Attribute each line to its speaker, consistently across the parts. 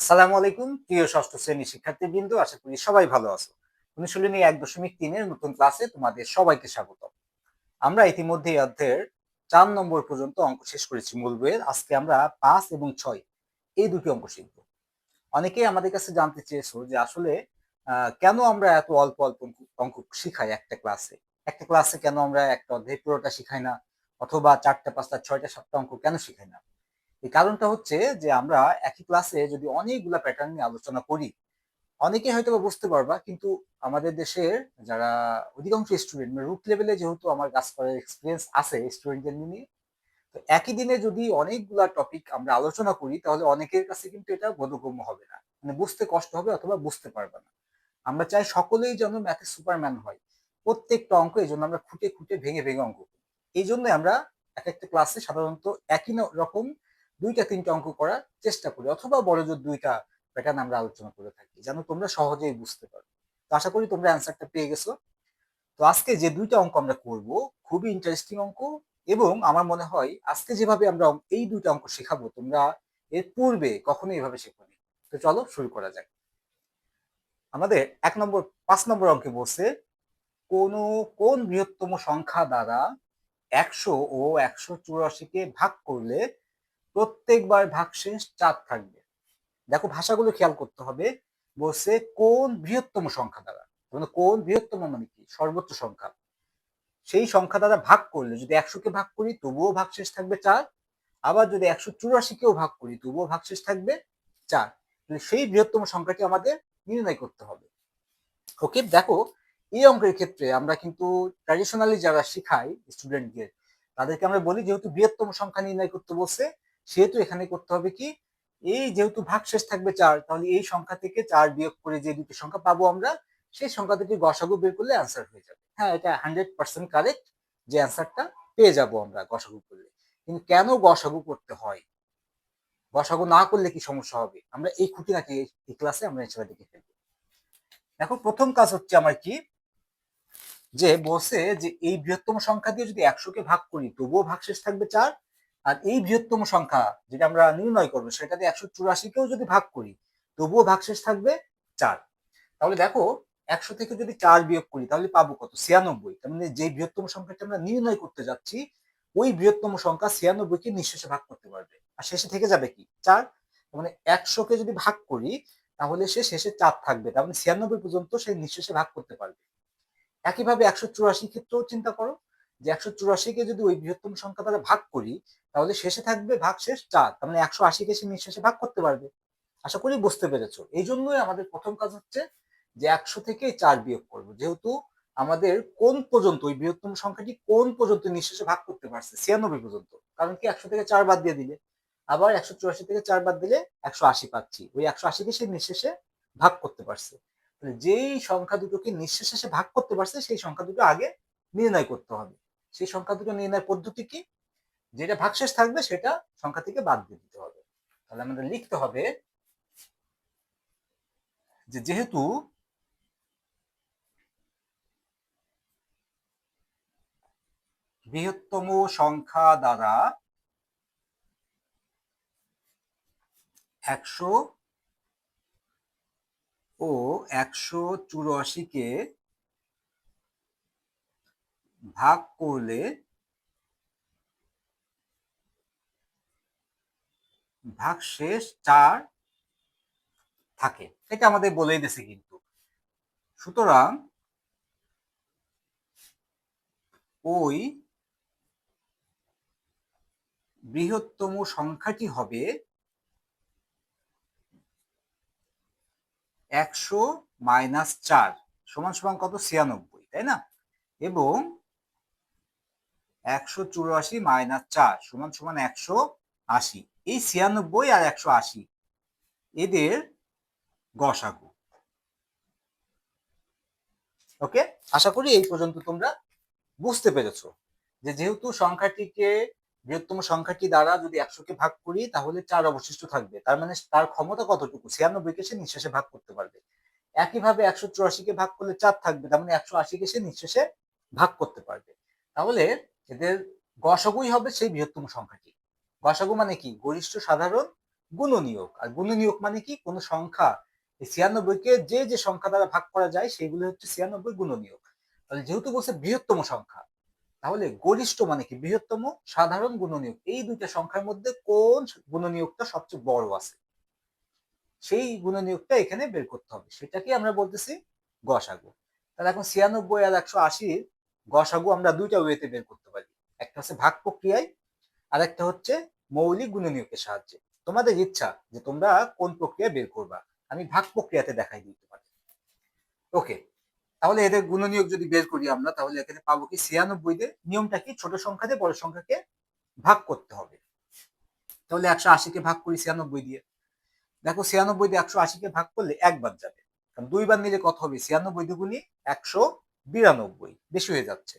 Speaker 1: আসসালামু আলাইকুম প্রিয় ষষ্ঠ শ্রেণীর শিক্ষার্থীবৃন্দ, আশা করি সবাই ভালো আছো। অনুশীলনী 1.3 নতুন ক্লাসে তোমাদের সবাইকে স্বাগত। আমরা ইতিমধ্যে এই অধ্যায়ের 4 নম্বর পর্যন্ত অঙ্ক শেষ করেছি মূল বইয়ের। আজকে আমরা 5 এবং 6 এই দুটি অঙ্ক শিখব। অনেকেই আমাদের কাছে জানতে চেয়েছো যে আসলে কেন আমরা এত অল্প অল্প অঙ্ক শিখাই একটা ক্লাসে কেন আমরা একটা অধ্যায় পুরোটা শিখাই না, অথবা 4টা 5টা 6টা 7টা অঙ্ক কেন শিখাই না। এই কারণটা হচ্ছে যে আমরা একই ক্লাসে যদি অনেকগুলা প্যাটার্ন নিয়ে আলোচনা করি, অনেকে হয়তো বুঝতে পারবা, কিন্তু আমাদের দেশের যারা অধিকাংশ স্টুডেন্ট রুট লেভেলে যেহেতু আমার কাজ করার এক্সপিরিয়েন্স আছে স্টুডেন্টদের নিয়ে, তো একই দিনে যদি অনেকগুলা টপিক আমরা আলোচনা করি তাহলে অনেকের কাছে কিন্তু এটা বোধগম্য হবে না, মানে বুঝতে কষ্ট হবে অথবা বুঝতে পারবে না। আমরা চাই সকলেই যেন ম্যাথে সুপারম্যান হয়। প্রত্যেকটা অঙ্ক এই জন্য আমরা খুঁটে খুঁটে ভেঙে ভেঙে অঙ্ক করি। এই জন্য আমরা এক একটা ক্লাসে সাধারণত একই রকম 2টা 3টা অঙ্ক করার চেষ্টা করি, অথবা বড় জোর 2টা প্যাটার্ন আমরা আলোচনা করে থাকি যেন তোমরা সহজেই বুঝতে পারো। তো আশা করি তোমরা অ্যান্সারটা পেয়ে গেছো। তো আজকে যে 2টা অঙ্ক আমরা করব খুবই ইন্টারেস্টিং অঙ্ক, এবং আমার মনে হয় আজকে যেভাবে আমরা এই 2টা অঙ্ক শেখাবো তোমরা এর পূর্বে কখনো এভাবে শেখোনি। তো চলো শুরু করা যাক। আমাদের 5 নম্বর অঙ্কে বলছে কোন বৃহত্তম সংখ্যা দ্বারা 100 ও 184 কে ভাগ করলে প্রত্যেকবার ভাগশেষ 4 থাকবে। দেখো ভাষাগুলো খেয়াল করতে হবে। বলছে কোন বৃহত্তম সংখ্যা দ্বারা, মানে কোন বৃহত্তম মানে কি সর্বোচ্চ সংখ্যা, সেই সংখ্যা দ্বারা ভাগ করলে যদি 100কে ভাগ করি তবুও ভাগশেষ থাকবে 4, আবার যদি 184কেও ভাগ করি তবুও ভাগশেষ থাকবে 4। সেই বৃহত্তম সংখ্যাটি আমাদের নির্ণয় করতে হবে। ওকে, দেখো এই অঙ্কের ক্ষেত্রে আমরা কিন্তু ট্র্যাডিশনালি যারা শিখাই স্টুডেন্টদের, তাদেরকে আমরা বলি যেহেতু বৃহত্তম সংখ্যা নির্ণয় করতে বলছে, সেহেতু এখানে করতে হবে কি, এই যেহেতু ভাগশেষ থাকবে 4, তাহলে এই সংখ্যা থেকে 4 বিয়োগ করে যে দুটি সংখ্যা পাবো আমরা, সেই সংখ্যা দুটি গসাগু বের করলে অ্যান্সার হয়ে যাবে। হ্যাঁ, এটা 100% কারেক্ট যে অ্যান্সারটা পেয়ে যাব আমরা গসাগু করলে। কিন্তু কেন গসাগু করতে হয়, গসাগু না করলে কি সমস্যা হবে, আমরা এই খুঁটিনাটি এই ক্লাসে আমরা এছাড়া দেখে ফেলবো। দেখো প্রথম কাজ হচ্ছে আমার কি, যে বলছে যে এই বৃহত্তম সংখ্যা দিয়ে যদি 100কে ভাগ করি তবুও ভাগশেষ থাকবে 4, আর এই বৃহত্তম সংখ্যা যেটা আমরা নির্ণয় করবো সেটা দিয়ে 184কেও যদি ভাগ করি তবুও ভাগশেষ থাকবে 4। তাহলে দেখো 100 থেকে যদি 4 বিয়োগ করি তাহলে পাবো কত, 96। তার মানে যে বৃহত্তম সংখ্যাটা আমরা নির্ণয় করতে যাচ্ছি ওই বৃহত্তম সংখ্যা 96কে নিঃশেষে ভাগ করতে পারবে, আর শেষে থেকে যাবে কি 4। মানে 100কে যদি ভাগ করি তাহলে সে শেষে 4 থাকবে, তার মানে 96 পর্যন্ত সে নিঃশেষে ভাগ করতে পারবে। একইভাবে 184 ক্ষেত্রেও চিন্তা করো, যে 184কে যদি ওই বৃহত্তম সংখ্যা দ্বারা ভাগ করি তাহলে শেষে থাকবে ভাগশেষ 4, তার মানে 180কে সে নিঃশেষে ভাগ করতে পারবে। আশা করি বুঝতে পেরেছো। এই জন্যই আমাদের প্রথম কাজ হচ্ছে যে 100 থেকে 4 বিয়োগ করবো, যেহেতু আমাদের কোন পর্যন্ত ওই বৃহত্তম সংখ্যাটি কোন পর্যন্ত নিঃশেষে ভাগ করতে পারছে, 96 পর্যন্ত, কারণ কি 100 থেকে 4 বাদ দিয়ে দিলে, আবার 184 থেকে 4 বাদ দিলে 180 পাচ্ছি, ওই 180কে সে নিঃশেষে ভাগ করতে পারছে। যেই সংখ্যা দুটোকে নিঃশেষে সে ভাগ করতে পারছে সেই সংখ্যা দুটো আগে নির্ণয় করতে হবে। সেই সংখ্যা দুটো নির্ণয় পদ্ধতি কি, যেটা ভাগশেষ থাকবে সেটা সংখ্যা থেকে বাদ দিয়ে দিতে হবে। তাহলে আমাদের লিখতে হবে যে যেহেতু বৃহত্তম সংখ্যা দ্বারা 100 ও 184কে ভাগ করলে ভাগশেষ 4 থাকে, এটা আমাদের বলেই দিয়েছে কিন্তু। সুতরাং ওই বৃহত্তম সংখ্যাটি হবে 100 মাইনাস 4 সমান সমান কত, 96, তাই না? এবং 184 মাইনাস 4 সমান সমান 180। এই 96 আর 180 এদের গসাগু। ওকে, আশা করি এই পর্যন্ত তোমরা বুঝতে পেরেছো যে যেহেতু সংখ্যাটিকে বৃহত্তম সংখ্যাটি দ্বারা যদি 100কে ভাগ করি তাহলে 4 অবশিষ্ট থাকবে, তার মানে তার ক্ষমতা কতটুকু, 96কে সে নিঃশেষে ভাগ করতে পারবে। একইভাবে 184কে ভাগ করলে 4 থাকবে, তার মানে 180কে সে নিঃশেষে ভাগ করতে পারবে। তাহলে এদের গসাগুই হবে সেই বৃহত্তম সংখ্যাটি। গসাগু মানে কি, গরিষ্ঠ সাধারণ গুণনীয়ক। আর গুণনীয়ক মানে কি? কোনো সংখ্যা এই 96 কে যে যে সংখ্যা দ্বারা ভাগ করা যায় সেগুলো হচ্ছে 96 গুণনীয়ক। তাহলে যেহেতু বলছে বৃহত্তম সংখ্যা, তাহলে গরিষ্ঠ মানে কি? বৃহত্তম, সাধারণ, গুণনীয়ক, এই দুইটা সংখ্যার মধ্যে কোন গুণনীয়কটা সবচেয়ে বড় আছে সেই গুণনীয়কটা এখানে বের করতে হবে, সেটাকে আমরা বলতেছি গসাগু। তাহলে এখন 96 আর 180 গসাগু আমরা দুইটা ওয়েতে বের করতে পারি, একটা হচ্ছে ভাগ প্রক্রিয়ায় আর একটা হচ্ছে মৌলিক গুণনীয়কের সাহায্যে। তোমাদের ইচ্ছা যে তোমরা কোন প্রক্রিয়া বের করবা, আমি ভাগ প্রক্রিয়াতে দেখাই দিতে পারি। ওকে, তাহলে এদের গুণনীয়ক যদি বের করি আমরা, তাহলে এখানে পাবো কি? 96 দিয়ে নিয়মটা কি? ছোট সংখ্যা দিয়ে বড় সংখ্যাকে ভাগ করতে হবে। তাহলে 180 কে ভাগ করি 96 দিয়ে। দেখো 96 দিয়ে 180 কে ভাগ করলে একবার যাবে, কারণ দুইবার নিলে কত হবে? 96 দুগুণী 192, বেশি হয়ে যাচ্ছে।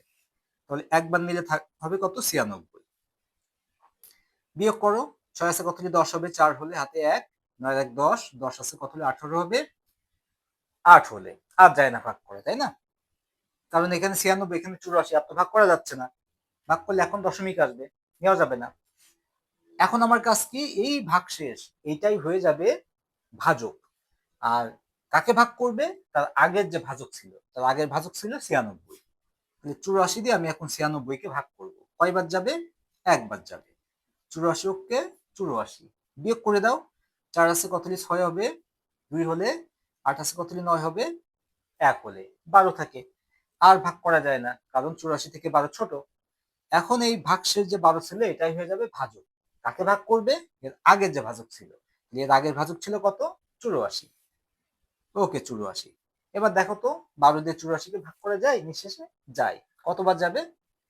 Speaker 1: তাহলে একবার নিলে হবে কত? 96। বিয়োগ করো, 6 আছে কত হলে 10 হবে, 4 হলে হাতে 1, 9 1 10, 10 আছে কত হলে 18 হবে, 8 হলে। আর যায় না ভাগ করে, তাই না? কারণ এখানে 96, এখানে 84, আর তো ভাগ করা যাচ্ছে না। ভাগ করলে এখন দশমিক আসবে, নেওয়া যাবে না। এখন আমার কাজ কি? এই ভাগশেষ এইটাই হয়ে যাবে ভাজক। আর কাকে ভাগ করবে? তার আগের যে ভাজক ছিল, তার আগের ভাজক ছিল 96। তাহলে 84 দিয়ে আমি এখন 96 কে ভাগ করব। কয়বার যাবে? একবার যাবে। 84 কে 84 বিয়োগ করে দাও। 4 আছে কত হলে 6 হবে, 2 হলে, 8 আছে কত হলে 9 হবে, 1 হলে, 12 থাকে। আর ভাগ করা যায় না, কারণ 84 থেকে 12 ছোট। এখন এই ভাগশেষ যে 12 ছিল এটাই হয়ে যাবে ভাজক। কাকে ভাগ করবে? এর আগের যে ভাজক ছিল। এর আগের ভাজক ছিল কত? 84। ওকে, 84। এবার দেখো তো 12 দিয়ে 84 কে ভাগ করা যায় নিঃশেষে? যায়। কতবার যাবে?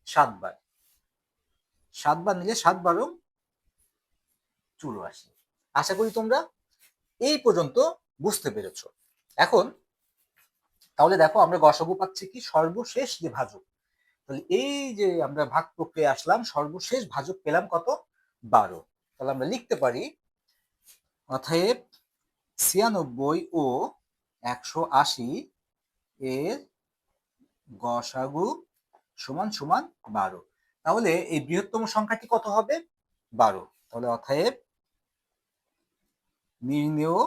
Speaker 1: 7 বার। 7 বার নিলে 7 12 84। আশা করি তোমরা এই পর্যন্ত বুঝতে পেরেছো। এখন তাহলে দেখো আমরা গসাগু পাচ্ছি কি? সর্বশেষ যে ভাজক। তাহলে এই যে আমরা ভাগ প্রক্রিয়া আসলাম, সর্বশেষ ভাজক পেলাম কত? 12। তাহলে আমরা লিখতে পারি অতএব 96 ও 180 এর গসাগু সমান সমান 12। তাহলে এই বৃহত্তম সংখ্যাটি কত হবে? 12। তাহলে অতএব নির্ণেয়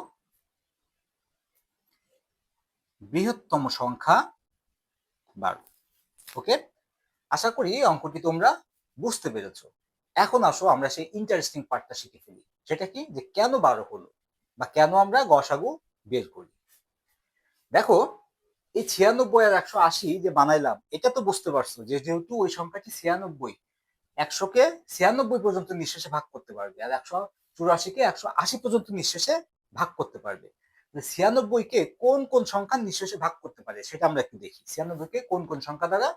Speaker 1: বৃহত্তম সংখ্যা 12। ওকে, আশা করি অঙ্কটি তোমরা বুঝতে পেরেছো। এখন আসো আমরা সেই ইন্টারেস্টিং পার্টটা শিখে ফেলি, সেটা কি? যে কেন 12 হলো বা কেন আমরা গসাগু বের করি। দেখো এই 96 আর 180 যে বানাইলাম, এটা তো বুঝতে পারছো যে যেহেতু ওই সংখ্যাটি 96, 100 কে 96 পর্যন্ত নিঃশেষে ভাগ করতে পারবে, আর 184 কে 180 পর্যন্ত নিঃশেষে ভাগ করতে পারবে। 96 কে কোন কোন সংখ্যা নিঃশেষে ভাগ করতে পারে সেটা আমরা একটু দেখি। 96 কে কোন কোন সংখ্যা দ্বারা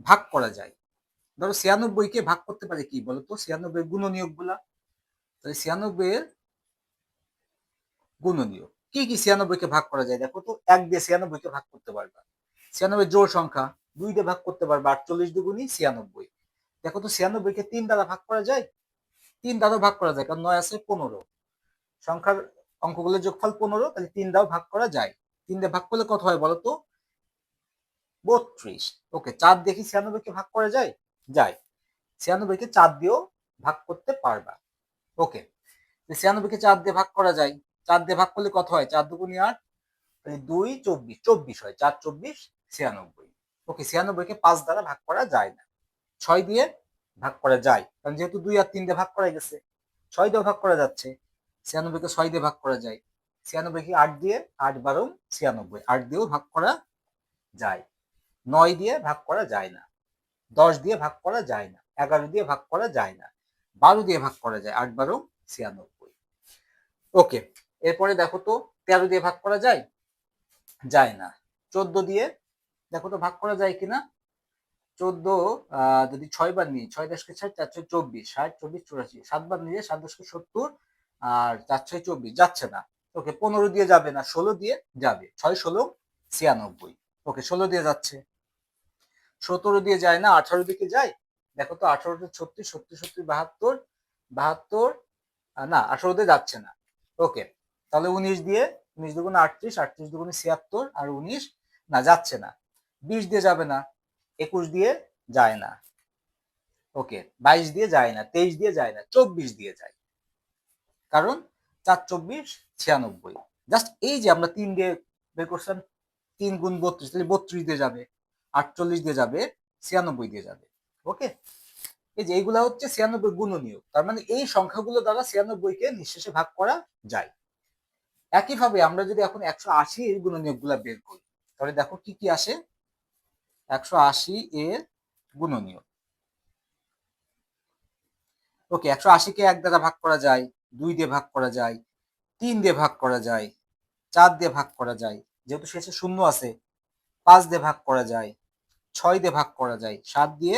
Speaker 1: ভাগ করা যায়? ধরো 96 কে ভাগ করতে পারে কি বলতো? 96 গুণনীয়ক গুলা। তাহলে 96 এর গুণনীয়ক কি কি? 96 কে ভাগ করা যায়, দেখো তো। 1 দিয়ে 96 কে ভাগ করতে পারবা, 96 জোড় সংখ্যা। 2 দিয়ে ভাগ করতে পারবা, 48 দুগুণী 96। দেখো তো 96 কে 3 দ্বারা ভাগ করা যায়? 3 দ্বারাও ভাগ করা যায়, কারণ 9 আছে 15। সংখ্যার অঙ্কগুলোর যোগফল 15, তাহলে 3 দ্বারাও ভাগ করা যায়। 3 দিয়ে ভাগ করলে কত হয় বলতো? 32। ওকে, 4 দিয়ে কি 96 কে ভাগ করা যায়? যায়। 96 কে 4 দিয়েও ভাগ করতে পারবা। ওকে, 96 কে 4 দিয়ে ভাগ করা যায়। 4 দিয়ে ভাগ করলে কত হয়? 4 দুগুণী 8, তাহলে 2 24, 24 হয়। 4 24 96। ওকে, 96 কে 5 দ্বারা ভাগ করা যায় না। 6 দিয়ে ভাগ করা যায়, কারণ যেহেতু 2 আর 3 দিয়ে ভাগ করা গেছে। 6 দিয়ে ভাগ করা যাচ্ছে। 96 কে 6 দিয়ে ভাগ করা যায়। 96 কে 8 দিয়ে, 8 12 96, 8 দিয়েও ভাগ করা যায়। 9 দিয়ে ভাগ করা যায় না। 10 দিয়ে ভাগ করা যায় না। 11 দিয়ে ভাগ করা যায় না। 12 দিয়ে ভাগ করা যায়। 8 12 96। ওকে, এরপরে দেখো তো 13 দিয়ে ভাগ করা যায়? যায় না। 14 দিয়ে দেখো তো ভাগ করা যায় কিনা? 14 যদি 6 বার নিই, 6 10 কে 60, 4 6 24, 60 24 84, 7 বার নিলে 7 10 কে 70, আর 4 6 24, যাচ্ছে না। ওকে, 15 দিয়ে যাবে না, 16 দিয়ে যাবে। 6 16 96। ওকে, 16 দিয়ে যাচ্ছে। 17 দিয়ে যায় না, 18 দিকে যায়। দেখো তো 18 তে 36, 70 70 72, 72, না 18 দিয়ে যাচ্ছে না। ওকে, তাহলে 19 দিয়ে, 19 দুগুণে 38, 38 দুগুণে 76, আর 19 না, যাচ্ছে না। 20 দিয়ে যাবে না, 21 দিয়ে যায় না। ওকে, 22 দিয়ে যায় না, 23 দিয়ে যায় না, 24 দিয়ে যায়। কারণ 4×24 = 96। জাস্ট এই যে আমরা 3 দিয়ে বের করছিলাম, 3 গুণ 32, তাহলে 32 দিয়ে যাবে, 48 দিয়ে যাবে, 96 দিয়ে যাবে। ওকে, এই যে এইগুলা হচ্ছে 96 গুণনীয়ক, তার মানে এই সংখ্যাগুলো দ্বারা 96 কে নিঃশেষে ভাগ করা যায়। একইভাবে আমরা যদি এখন 180 এর গুণনীয়ক গুলা বের করি, তাহলে দেখো কি কি আসে। 180 এর গুণনীয়ক, ওকে, 180 কে 1 দ্বারা ভাগ করা যায়, 2 দিয়ে ভাগ করা যায়, 3 দিয়ে ভাগ করা যায়, 4 দিয়ে ভাগ করা যায়, যেহেতু শেষে শূন্য আছে 5 দিয়ে ভাগ করা যায়, 6 দিয়ে ভাগ করা যায়, 7 দিয়ে,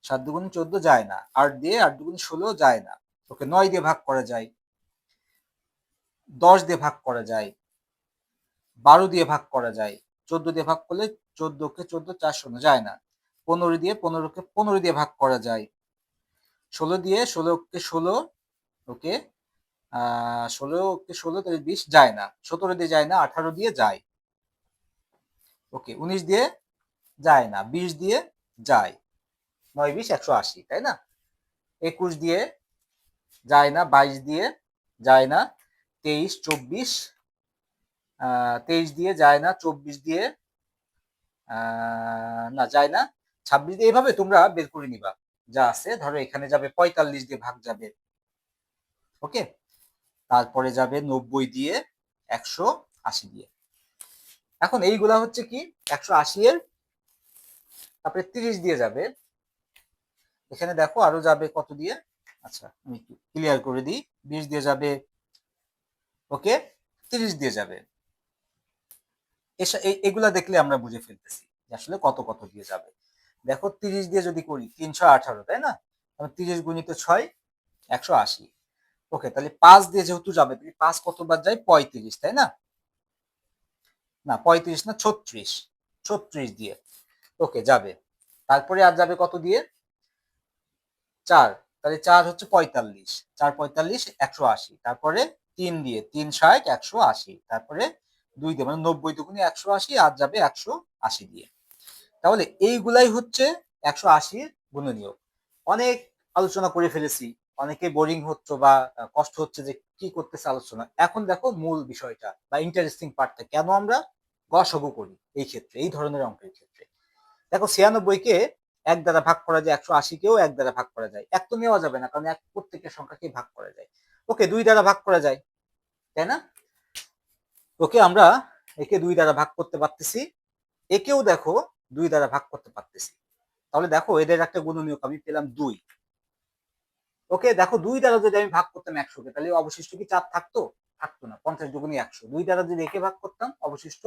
Speaker 1: 7 দুগুণ 14 যায় না, 8 দিয়ে, 8 দুগুণ 16 যায় না, ওকে, 9 দিয়ে ভাগ করা যায়, 10 দিয়ে ভাগ করা যায়, 12 দিয়ে ভাগ করা যায়, 14 দিয়ে ভাগ করলে 14 কে 14, 4 শূন্য যায় না, 15 দিয়ে, 15 কে 15 দিয়ে ভাগ করা যায়, 16 দিয়ে, 16 কে 16, ওকে, 16 কে 16 তাহলে 20 যায় না, 17 দিয়ে যায় না, 18 দিয়ে যায়, ওকে, 19 দিয়ে যায় না, 20 দিয়ে যায়, 9 20 180, তাই না? 21 দিয়ে যায় না, 22 দিয়ে যায় না, 23 24, 23 দিয়ে যায় না, 24 দিয়ে না যায় না, 26 দিয়ে, এইভাবে তোমরা বের করে নিবা যা আছে। ধরো এখানে যাবে 45 দিয়ে ভাগ যাবে, ওকে, তারপরে যাবে 90 দিয়ে, 180 দিয়ে। এখন এইগুলা হচ্ছে কি 180 এর, তারপরে 30 দিয়ে যাবে, এখানে দেখো আরো যাবে কত দিয়ে, আচ্ছা আমি একটু ক্লিয়ার করে দিই, 20 দিয়ে যাবে, ওকে, 30 দিয়ে যাবে, এগুলা দেখলে আমরা বুঝে ফেলতেছি যে আসলে কত কত দিয়ে যাবে। দেখো 30 দিয়ে যদি করি 318, তাই না? 30 গুণিত 6, 180, ওকে, তাহলে 5 দিয়ে যেহেতু যাবে, 5 কতবার যায়, 35, তাই না? না 35 না, 36, 36 দিয়ে, ওকে, যাবে। তারপরে আর যাবে কত দিয়ে, 4, তাহলে 4 হচ্ছে 45, 4 45, 180, তারপরে 3 দিয়ে, 3 60, 180, তারপরে 2 দিয়ে, মানে 90 দুগুণে 180, আর যাবে 180 দিয়ে। তাহলে এইগুলাই হচ্ছে 180 গুণনীয়ক। অনেক আলোচনা করে ফেলেছি, অনেকে বোরিং হচ্ছে বা কষ্ট হচ্ছে যে কি করতেছে আলোচনা। এখন দেখো মূল বিষয়টা বা ইন্টারেস্টিং পার্টটা, কেন আমরা গসাগু করি এই ক্ষেত্রে, এই ধরনের অঙ্কের ক্ষেত্রে। দেখো 96 কে 1 দ্বারা ভাগ করা যায়, 180 কেও 1 দ্বারা ভাগ করা যায়, 1 তো নেওয়া যাবে না কারণ এক প্রত্যেকের সংখ্যাকে ভাগ করা যায়, ওকে, 2 দ্বারা ভাগ করা যায়, তাই না? ওকে, আমরা একে 2 দ্বারা ভাগ করতে পারতেছি, একেও দেখো 2 দ্বারা ভাগ করতে পারতেছি। তাহলে দেখো এদের একটা গুণনীয়ক আমি পেলাম 2, ওকে, দেখো 2 দ্বারা যদি আমি ভাগ করতাম 100 কে, তাহলে অবশিষ্ট কি 4 থাকতো? থাকতো না। 50 দুগুণে 100, 2 দ্বারা যদি একে ভাগ করতাম অবশিষ্ট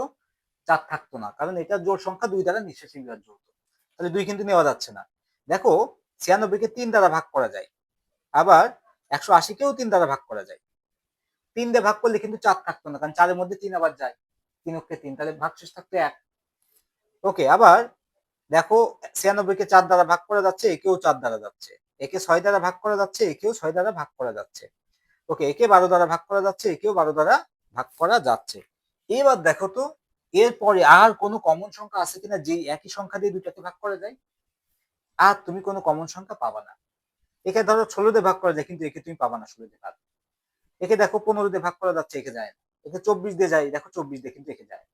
Speaker 1: 4 থাকতো না, কারণ এটা জোড় সংখ্যা 2 দ্বারা নিঃশেষে বিভাজ্য হতো, তাহলে 2 কিন্তু নেওয়া যাচ্ছে না। দেখো 96 কে 3 দ্বারা ভাগ করা যায়, আবার 180 কেও 3 দ্বারা ভাগ করা যায়। 3 দিয়ে ভাগ করলে কিন্তু 4 থাকতো না, কারণ 4 এর মধ্যে 3 আবার যায়, 3 অক্ষে 3, তাহলে ভাগশেষ থাকতো 1। ওকে, আবার দেখো 96 কে 4 দ্বারা ভাগ করা যাচ্ছে, একেও 4 দ্বারা যাচ্ছে, একে 6 দ্বারা ভাগ করা যাচ্ছে, একেও 6 দ্বারা ভাগ করা যাচ্ছে, ওকে, একে 12 দ্বারা ভাগ করা যাচ্ছে, একেও 12 দ্বারা ভাগ করা যাচ্ছে। এবার দেখো তো এরপরে আর কোনো কমন সংখ্যা আছে কিনা যে একই সংখ্যা দিয়ে দুটাকে ভাগ করা যায়? আর তুমি কোনো কমন সংখ্যা পাবা না। একে ধরো 16 দিয়ে ভাগ করা যায়, কিন্তু একে তুমি পাবা না 16 দিয়ে ভাগ। একে দেখো 15 দিয়ে ভাগ করা যাচ্ছে, একে যায় না। একে 24 দিয়ে যায়, দেখো 24 দিয়ে, কিন্তু একে যায় না।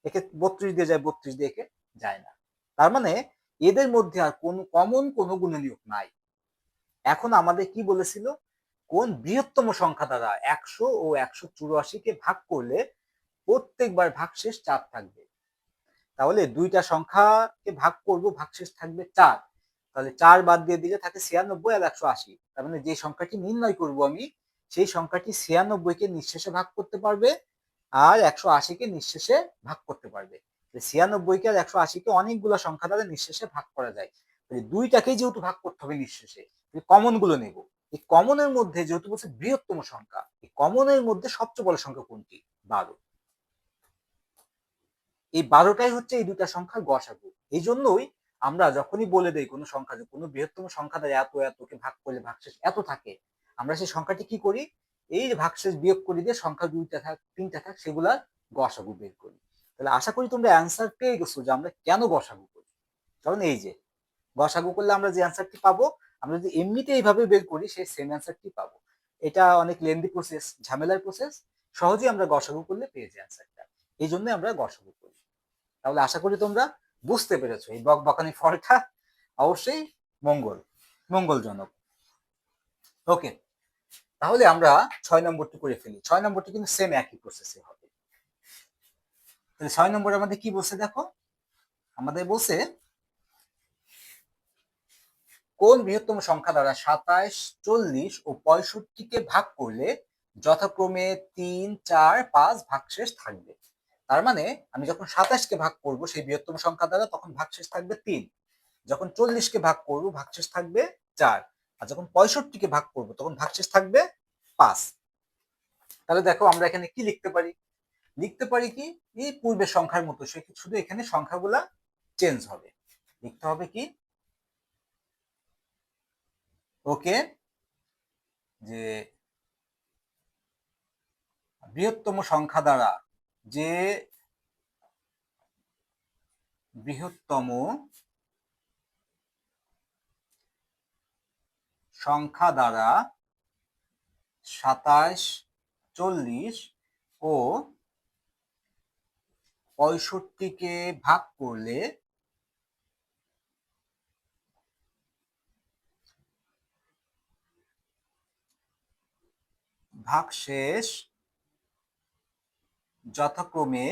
Speaker 1: একে 32 দিয়ে যায়, 32 দিয়ে একে যায় না। তার মানে এদের মধ্যে আর কোন কমন কোনো গুণনীয়ক নাই। এখন আমাদের কি বলেছিল, কোন বৃহত্তম সংখ্যা দ্বারা 100 ও 184 কে ভাগ করলে প্রত্যেকবার ভাগশেষ 4 থাকবে। তাহলে দুইটা সংখ্যাকে ভাগ করব, ভাগশেষ থাকবে 4, তাহলে 4 বাদ দিয়ে দিলে থাকে 96 আর 180। তার মানে যে সংখ্যাটি নির্ণয় করব আমি, সেই সংখ্যাটি 96 কে নিঃশেষে ভাগ করতে পারবে আর 180 কে নিঃশেষে ভাগ করতে পারবে। 96 কে আর 180 কে অনেকগুলো সংখ্যা দ্বারা নিঃশেষে ভাগ করা যায়, দুইটাকেই যেহেতু ভাগ করতে হবে নিঃশেষে, কমন গুলো নেব। এই কমনের মধ্যে যেহেতু বলছে বৃহত্তম সংখ্যা, এই কমনের মধ্যে সবচেয়ে বড় সংখ্যা কোনটি? 12। এই 12টাই হচ্ছে এই দুটা সংখ্যার গসাগু। এই জন্যই আমরা যখনই বলে দেই কোনো সংখ্যা, যে কোনো বৃহত্তম সংখ্যা দ্বারা এত এতকে ভাগ করলে ভাগশেষ এত থাকে, আমরা সেই সংখ্যাটি কি করি, এই যে ভাগশেষ বিয়োগ করে দিয়ে সংখ্যা 2টা থাক 3টা থাক সেগুলার গসাগু বের করি। তাহলে আশা করি তোমরা অ্যান্সার পেয়ে গেছো যে আমরা কেন গসাগু করি। কারণ এই যে গসাগু করলে আমরা যে অ্যান্সারটি পাবো, আমরা যদি এমনিতে এইভাবে বের করি সেই সেম অ্যান্সারটি পাবো। এটা অনেক লেন্দি প্রসেস, ঝামেলার প্রসেস। সহজেই আমরা গসাগু করলে পেয়ে যাই অ্যান্সারটা। এই জন্য আমরা গসাগু করি। তাহলে আশা করি তোমরা বুঝতে পেরেছো এই বকবকানি ফলটা অবশ্যই মঙ্গলজনক। ওকে, তাহলে আমরা 6 নম্বরটি করে ফেলি। 6 নম্বরটি কিন্তু সেম একই প্রসেসে হবে। তাহলে 6 নম্বরে আমাদের কি বলছে দেখো, আমাদের বলছে কোন বৃহত্তম সংখ্যা দ্বারা 27, 40 ও 65-কে ভাগ করলে যথাক্রমে 3, 4, 5 ভাগশেষ থাকবে। তার মানে আমি যখন 27-কে ভাগ করব সেই বৃহত্তম সংখ্যা দ্বারা, তখন ভাগশেষ থাকবে 3। যখন 40-কে ভাগ করব ভাগশেষ থাকবে 4। আর যখন 65-কে ভাগ করব তখন ভাগশেষ থাকবে 5। তাহলে দেখো আমরা এখানে কি লিখতে পারি, লিখতে পারি কি এই পূর্বের সংখ্যার মতো, শুধু এখানে সংখ্যাগুলা চেঞ্জ হবে। লিখতে হবে কি, ওকে, যে বৃহত্তম সংখ্যা দ্বারা, যে বৃহত্তম সংখ্যা দ্বারা 27, 40 ও 65-কে ভাগ করলে ভাগশেষ যথাক্রমে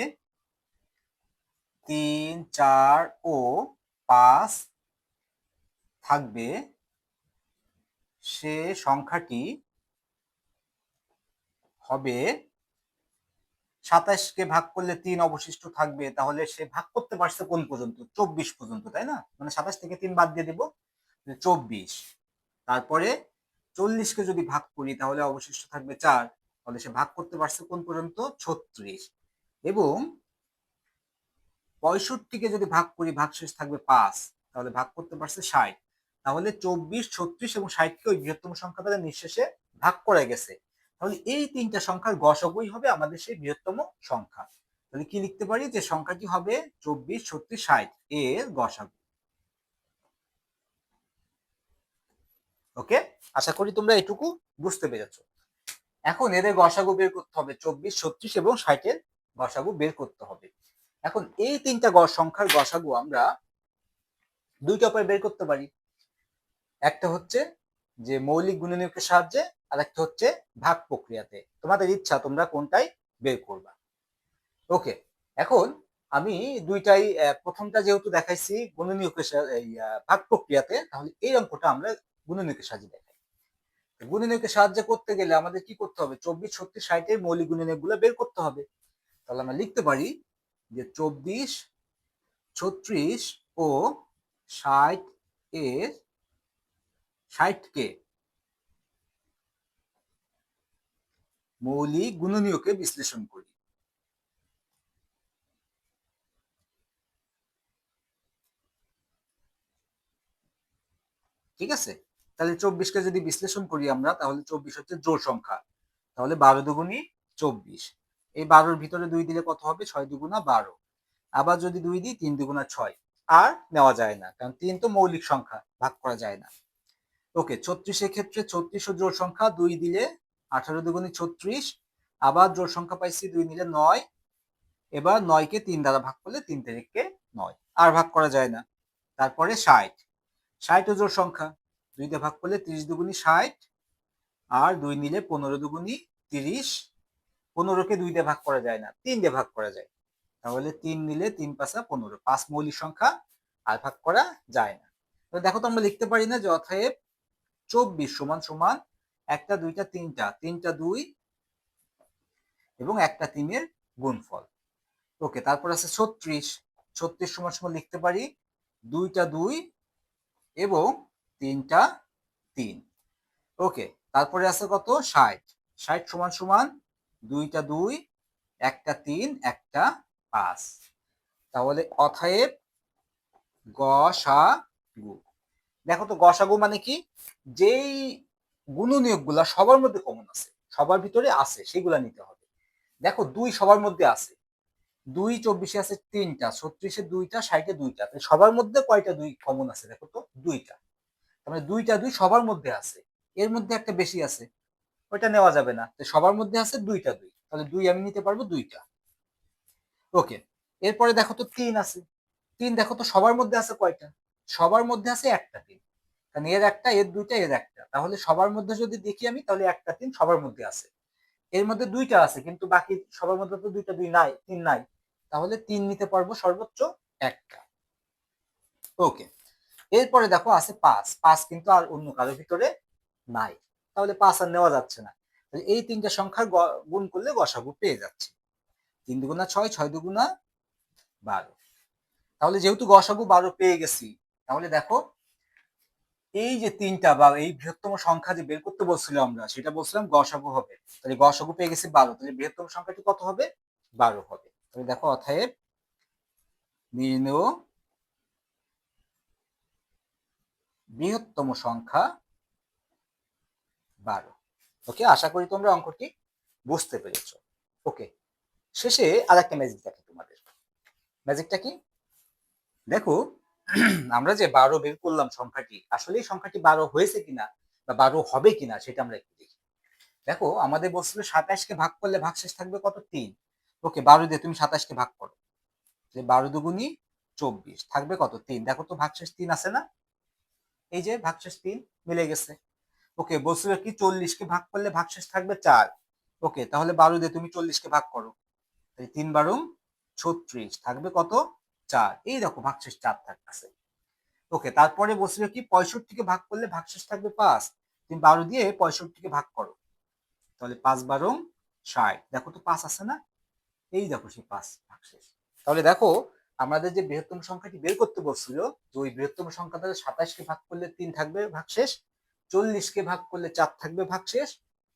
Speaker 1: 3, 4 ও 5 থাকবে, সে সংখ্যাটি হবে 27-কে ভাগ করলে 3 অবশিষ্ট থাকবে, তাহলে সে ভাগ করতে পারছে কোন পর্যন্ত, 24 পর্যন্ত, তাই না? মানে 27 থেকে 3 বাদ দিয়ে দিব, 24। তারপরে 40-কে যদি ভাগ করি তাহলে অবশিষ্ট থাকবে 4, তাহলে সে ভাগ করতে পারছে কোন পর্যন্ত, 36। এবং 65-কে যদি ভাগ করি ভাগশেষ থাকবে 5, তাহলে ভাগ করতে পারছে 60। তাহলে 24, 36 এবং 60-কে ওই বৃহত্তম সংখ্যা দ্বারা নিঃশেষে ভাগ করে গেছে। তাহলে এই তিনটা সংখ্যার গসাগুই হবে আমাদের সেই বৃহত্তম সংখ্যা। তাহলে কি লিখতে পারি, যে সংখ্যাটি হবে 24, 36, 60 এর গসাগু। ওকে, আশা করি তোমরা এটুকু বুঝতে পেরেছো। এখন এদের গসাগু বের করতে হবে, 24, 36 এবং 60-এর গসাগু বের করতে হবে। এখন এই তিনটা সংখ্যার গসাগু আমরা দুইটা উপায় বের করতে পারি। একটা হচ্ছে যে মৌলিক গুণনীয়কের সাহায্যে, আর একটা হচ্ছে ভাগ প্রক্রিয়াতে। তোমাদের ইচ্ছা তোমরা কোনটাই বের করবা। ওকে, এখন আমি দুইটাই, প্রথমটা যেহেতু দেখাইছি গুণনীয়কের ভাগ প্রক্রিয়াতে, তাহলে এই অঙ্কটা আমরা গুণনীয়কের সাহায্যে দেখাই। গুণনীয়কের সাহায্যে করতে গেলে আমাদের কি করতে হবে, 24, 36, 60-এর মৌলিক গুণনীয়ক গুলো বের করতে হবে। তাহলে আমরা লিখতে পারি যে 24, 36 ও 60 এর 60-কে মৌলিক গুণনীয়কে বিশ্লেষণ করি। ঠিক আছে, তাহলে 24-কে যদি বিশ্লেষণ করি আমরা, তাহলে 24 হচ্ছে জোড় সংখ্যা, তাহলে 12 দুগুণী 24। এই 12-র ভিতরে 2 দিলে কত হবে, 6 দুগুণা 12। আবার যদি 2 দিই 3 দুগুণা 6, আর নেওয়া যায় না, কারণ 3 তো মৌলিক সংখ্যা, ভাগ করা যায় না। ওকে, 36-এর ক্ষেত্রে 36 ও জোড় সংখ্যা, 2 দিলে 18 দুগুণী 36, আবার জোড় সংখ্যা পাইছি 2 নিলে 9। এবার 9-কে 3 দ্বারা ভাগ করলে 3 তারিখকে 9, আর ভাগ করা যায় না। তারপরে 60, 60 ও জোড় সংখ্যা, 2 দিয়ে ভাগ করলে 30 দুগুণী 60, আর 2 নিলে 15 দুগুণী 30। 15-কে 2 দিয়ে ভাগ করা যায় না, 3 দিয়ে ভাগ করা যায়, তাহলে 3 নিলে 3 পাঁচা 15, 5 মৌলিক সংখ্যা, আর ভাগ করা যায় না। তো দেখো তো আমরা লিখতে পারি না যে অতএব 24 সমান সমান একটা, দুইটা, তিনটা, তিনটা 2 এবং একটা 3-এর গুণফল। ওকে, তারপর আছে 36, 36 সমান সমান লিখতে পারি দুইটা 2 এবং তিনটা 3। ওকে, তারপরে আছে কত, 60, 60 সমান সমান দুইটা 2, একটা 3, একটা 5। তাহলে অতএব গসাগু। দেখো তো গসাগু মানে কি, যেই গুণনীয়ক গুলা সবার মধ্যে কমন আছে, সবার ভিতরে আছে, সেগুলা নিতে হবে। দেখো 2 সবার মধ্যে আছে, 2 24-এ আছে 3টা, 36-এ 2টা, 60-এ 2টা, সবার মধ্যে কয়টা 2 কমন আছে দেখো তো, 2টা। তার মানে 2টা 2 সবার মধ্যে আছে, এর মধ্যে একটা বেশি আছে, ওইটা নেওয়া যাবে না, তো সবার মধ্যে আছে দুইটা দুই, তাহলে দুই আমি নিতে পারবো দুইটা। ওকে, এরপরে দেখো তো তিন আছে। তিন দেখো তো সবার মধ্যে আছে কয়টা? সবার মধ্যে আছে একটা তিন, কারণ এর একটা, এর দুইটা, এর একটা, তাহলে সবার মধ্যে যদি দেখি আমি, তাহলে একটা তিন সবার মধ্যে আছে। এর মধ্যে দুইটা আছে, কিন্তু বাকি সবার মধ্যে তো দুইটা দুই নাই, তিন নাই, তাহলে তিন নিতে পারবো সর্বোচ্চ একটা। ওকে, এরপরে দেখো আছে পাঁচ। পাঁচ কিন্তু আর অন্য কারোর ভিতরে নাই, তাহলে পাঁচ আর নেওয়া যাচ্ছে না। এই তিনটা সংখ্যার গুণ করলে গসাগু পেয়ে যাচ্ছে। তিন দুগুণা ছয়, ছয় দুগুণা 12। তাহলে যেহেতু গসাগু 12 পেয়ে গেছি, তাহলে দেখো এই যে তিনটা বা এই বৃহত্তম সংখ্যা যে বের করতে বলছিলাম আমরা, সেটা বলছিলাম গসাগু হবে। তাহলে গসাগু পেয়ে গেছি 12, তাহলে বৃহত্তম সংখ্যাটি কত হবে? 12 হবে। তাহলে দেখো অতএব নির্ণেয় বৃহত্তম সংখ্যা 12। ওকে, আশা করি তোমরা অঙ্কটি বুঝতে পেরেছো। ওকে, শেষে আর একটা ম্যাজিক দেখো তোমাদের। ম্যাজিকটা কি দেখো, আমরা যে 12 বের করলাম সংখ্যাটি, আসলে সংখ্যাটি 12 হয়েছে কিনা বা 12 হবে কিনা সেটা আমরা একটু দেখি। দেখো আমাদের বলছিল 27কে ভাগ করলে ভাগশেষ থাকবে কত? 3। ওকে, 12 দিয়ে তুমি 27কে ভাগ করো, 12 দুগুণি 24, থাকবে কত? 3। দেখো তো ভাগশেষ 3 আছে না? এই যে ভাগশেষ 3 মিলে গেছে। ওকে, বলছিল কি 40কে ভাগ করলে ভাগশেষ থাকবে 4। ওকে, তাহলে 12 দিয়ে তুমি 40কে ভাগ করো, 3 12 36, থাকবে কত? 4। এই দেখো ভাগশেষ 4 থাকতেছে। ওকে, তারপরে বলছিল কি 65কে ভাগ করলে ভাগশেষ থাকবে 5। তুমি 12 দিয়ে 65কে ভাগ করো, তাহলে 5 12 60, দেখো তো 5 আছে না? এই দেখো সেই 5 ভাগশেষ। তাহলে দেখো আমাদের যে বৃহত্তম সংখ্যাটি বের করতে বলছিল, যে ওই বৃহত্তম সংখ্যা দ্বারা 27কে ভাগ করলে 3 থাকবে ভাগশেষ, 40কে ভাগ করলে 4 থাকবে ভাগশেষ,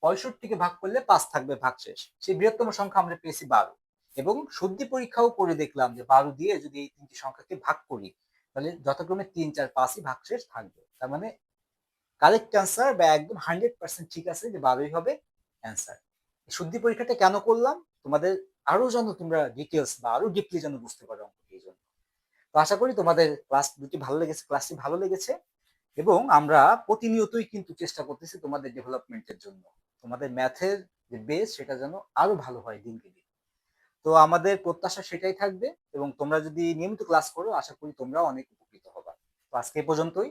Speaker 1: 65কে ভাগ করলে 5 থাকবে ভাগশেষ। সেই বৃহত্তম সংখ্যা আমরা পেয়েছি 12। এবং শুদ্ধি পরীক্ষাও করে দেখলাম যে 12 দিয়ে যদি এই তিনটি সংখ্যাকে ভাগ করি, তাহলে যথাক্রমে 3 4 5ই ভাগশেষ থাকবে। তার মানে কারেক্ট অ্যান্সার বা একদম 100% ঠিক আছে যে 12ই হবে অ্যান্সার। শুদ্ধি পরীক্ষাটা কেন করলাম? তোমাদের আরো যেন তোমরা ডিটেলস বা আরো ডিপলি যেন বুঝতে পারো এই জন্য। তো আশা করি তোমাদের ক্লাস দুটি ভালো লেগেছে, ক্লাসটি ভালো লেগেছে। এবং আমরা প্রতিনিয়তই কিন্তু চেষ্টা করতেছি তোমাদের ডেভেলপমেন্টের জন্য, তোমাদের ম্যাথের যে বেস সেটা যেন আরো ভালো হয় দিনকে দিন। তো আমাদের প্রত্যাশা সেটাই থাকবে, এবং তোমরা যদি নিয়মিত ক্লাস করো আশা করি তোমরা অনেক উপকৃত হবা। তো আজকে এ পর্যন্তই।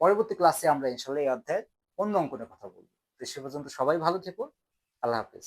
Speaker 1: পরবর্তী ক্লাসে আমরা ইনশাল্লাহ এই অধ্যায়ের অন্য অঙ্কনের কথা বলবো। তো সে পর্যন্ত সবাই ভালো থেকো। আল্লাহ হাফেজ।